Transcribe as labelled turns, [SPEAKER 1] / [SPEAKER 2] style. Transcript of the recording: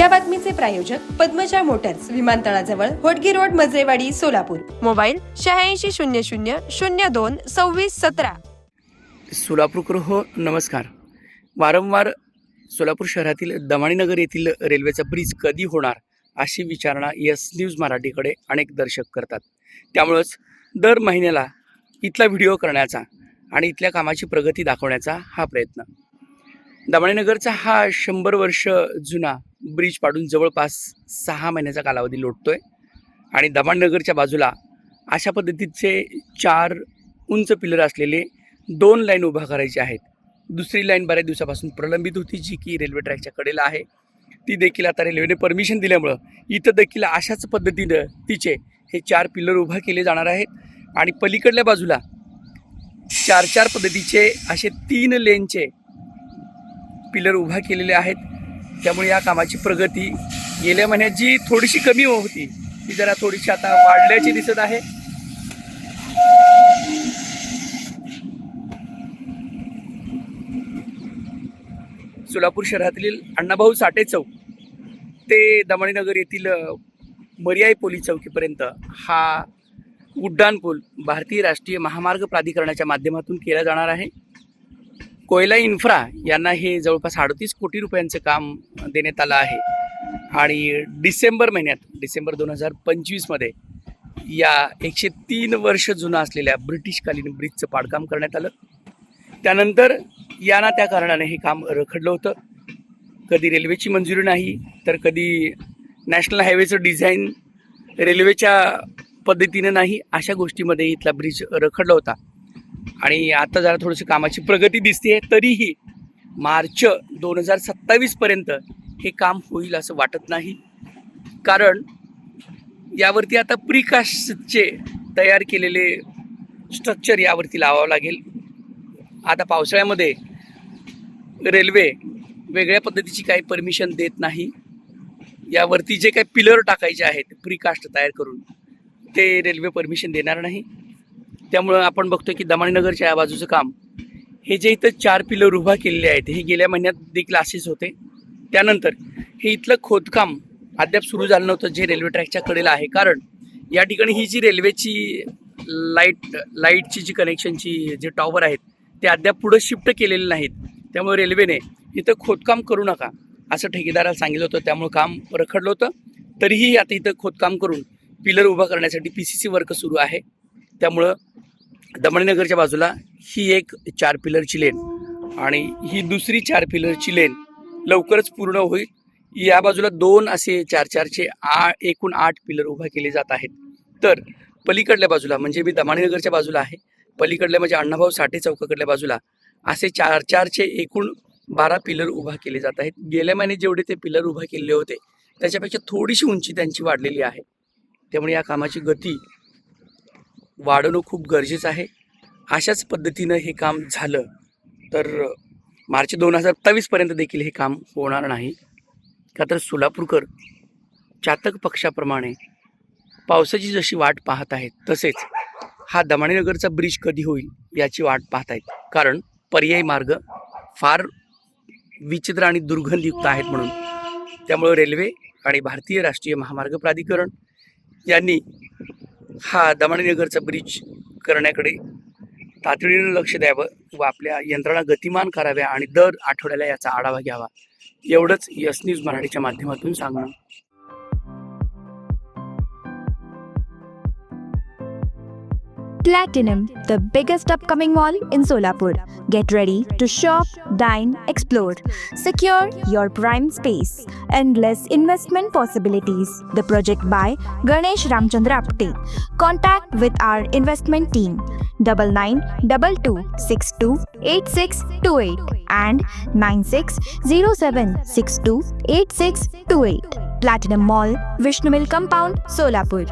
[SPEAKER 1] या बातमीचे प्रायोजक पद्मजा मोटर्स, विमानतळाजवळ होटगी रोड, मजरेवाडी, सोलापूर. मोबाईल 8600022617.
[SPEAKER 2] सोलापूरकर हो नमस्कार. वारंवार सोलापूर शहरातील दमाणीनगर येथील रेल्वेचा ब्रिज कधी होणार अशी विचारणा यस न्यूज मराठीकडे अनेक दर्शक करतात. त्यामुळंच दर महिन्याला इथला व्हिडिओ करण्याचा आणि इथल्या कामाची प्रगती दाखवण्याचा हा प्रयत्न. दमाणीनगरचा हा 100 वर्ष जुना ब्रिज पाडून जवळपास 6 महिन्याचा कालावधी लोटतोय आणि दमाणीनगरच्या बाजूला अशा पद्धतीचे 4 उंच पिलर असलेले 2 लाईन उभा करायचे आहेत. दुसरी लाईन बऱ्याच दिवसापासून प्रलंबित होती, जी की रेल्वे ट्रॅकच्या कडेला आहे. ती देखील आता रेल्वेने परमिशन दिल्यामुळं इथं देखील अशाच पद्धतीनं तिचे हे 4 पिलर उभा केले जाणार आहेत. आणि पलीकडल्या बाजूला 4 पद्धतीचे असे 3 लेनचे पिलर उभा केलेले आहेत. त्यामुळे या कामाची प्रगती गेल्या महिन्यात जी थोडीशी कमी होती ती जरा थोडीशी आता वाढल्याची दिसत आहे. सोलापूर शहरातील अण्णाभाऊ साठे चौक ते दमाणीनगर येथील मर्याई पोलीस चौकीपर्यंत हा उड्डाण पूल भारतीय राष्ट्रीय महामार्ग प्राधिकरणाच्या माध्यमातून केला जाणार आहे. कोयला इन्फ्रा यांना हे जवळपास 38 कोटी रुपयांचं काम देण्यात आलं आहे. आणि डिसेंबर 2025मध्ये या 103 वर्ष जुना असलेल्या ब्रिटिशकालीन ब्रिजचं पाडकाम करण्यात आलं. त्यानंतर या त्या कारणाने हे काम रखडलं होतं. कधी रेल्वेची मंजुरी नाही, तर कधी नॅशनल हायवेचं डिझाईन रेल्वेच्या पद्धतीनं नाही, अशा गोष्टीमध्ये इथला ब्रिज रखडला होता. आणि आता जरा थोडंसं कामाची प्रगती दिसते. तरीही मार्च 2027पर्यंत हे काम होईल असं वाटत नाही, कारण यावरती आता प्रीकास्टचे तयार केलेले स्ट्रक्चर यावरती लावावं लागेल. आता पावसाळ्यामध्ये रेल्वे वेगळ्या पद्धतीची काही परमिशन देत नाही. यावरती जे काही पिलर टाकायचे आहेत प्रीकास्ट तयार करून, ते रेल्वे परमिशन देणार नाही. त्यामुळं आपण बघतोय की दमाणीनगरच्या या बाजूचं काम, हे जे इथं 4 पिलर उभा केलेले आहेत हे गेल्या महिन्यात देखील असेच होते. त्यानंतर हे इथलं खोदकाम अद्याप सुरू झालं नव्हतं, जे रेल्वे ट्रॅकच्या कडेला आहे. कारण या ठिकाणी ही जी रेल्वेची लाईटची जी कनेक्शनची जे टॉवर आहेत ते अद्याप पुढं शिफ्ट केलेले नाहीत. त्यामुळे रेल्वेने इथं खोदकाम करू नका असं ठेकेदाराला सांगितलं होतं. त्यामुळं काम रखडलं होतं. तरीही आता इथं खोदकाम करून पिलर उभा करण्यासाठी PCC वर्क सुरू आहे. त्यामुळं दमाणीनगरच्या बाजूला ही एक 4 पिलरची लेन आणि ही दुसरी 4 पिलरची लेन लवकरच पूर्ण होईल. या बाजूला 2 असे 4-4चे एकूण 8 पिलर उभा केले जात आहेत. तर पलीकडल्या बाजूला, म्हणजे मी दमाणीनगरच्या बाजूला आहे, पलीकडल्या म्हणजे अण्णाभाऊ साठे चौकाकडल्या बाजूला असे 4-4चे एकूण 12 पिलर उभा केले जात आहेत. गेल्या महिन्यात जेवढे ते पिलर उभा केले होते त्याच्यापेक्षा थोडीशी उंची त्यांची वाढलेली आहे. त्यामुळे या कामाची गती वाढवणं खूप गरजेचं आहे. अशाच पद्धतीनं हे काम झालं तर मार्च 2027पर्यंत देखील हे काम होणार नाही. का तर सोलापूरकर चातक पक्षाप्रमाणे पावसाची जशी वाट पाहत आहेत, तसेच हा दमाणीनगरचा ब्रिज कधी होईल याची वाट पाहत आहेत. कारण पर्यायी मार्ग फार विचित्र आणि दुर्गंधयुक्त आहेत म्हणून. त्यामुळे रेल्वे आणि भारतीय राष्ट्रीय महामार्ग प्राधिकरण यांनी हा दमाणीनगरचा ब्रिज करण्याकडे तातडीनं लक्ष द्यावं व आपल्या यंत्रणा गतिमान कराव्या आणि दर आठवड्याला याचा आढावा घ्यावा, एवढंच यस न्यूज मराठीच्या माध्यमातून सांगणं.
[SPEAKER 3] Platinum, the biggest upcoming mall in Solapur. Get ready to shop, dine, explore. Secure your prime space. Endless investment possibilities. The project by Ganesh Ramchandra Apte. Contact with our investment team 9922628628 and 9607628628. Platinum Mall, Vishnu Mill Compound, Solapur.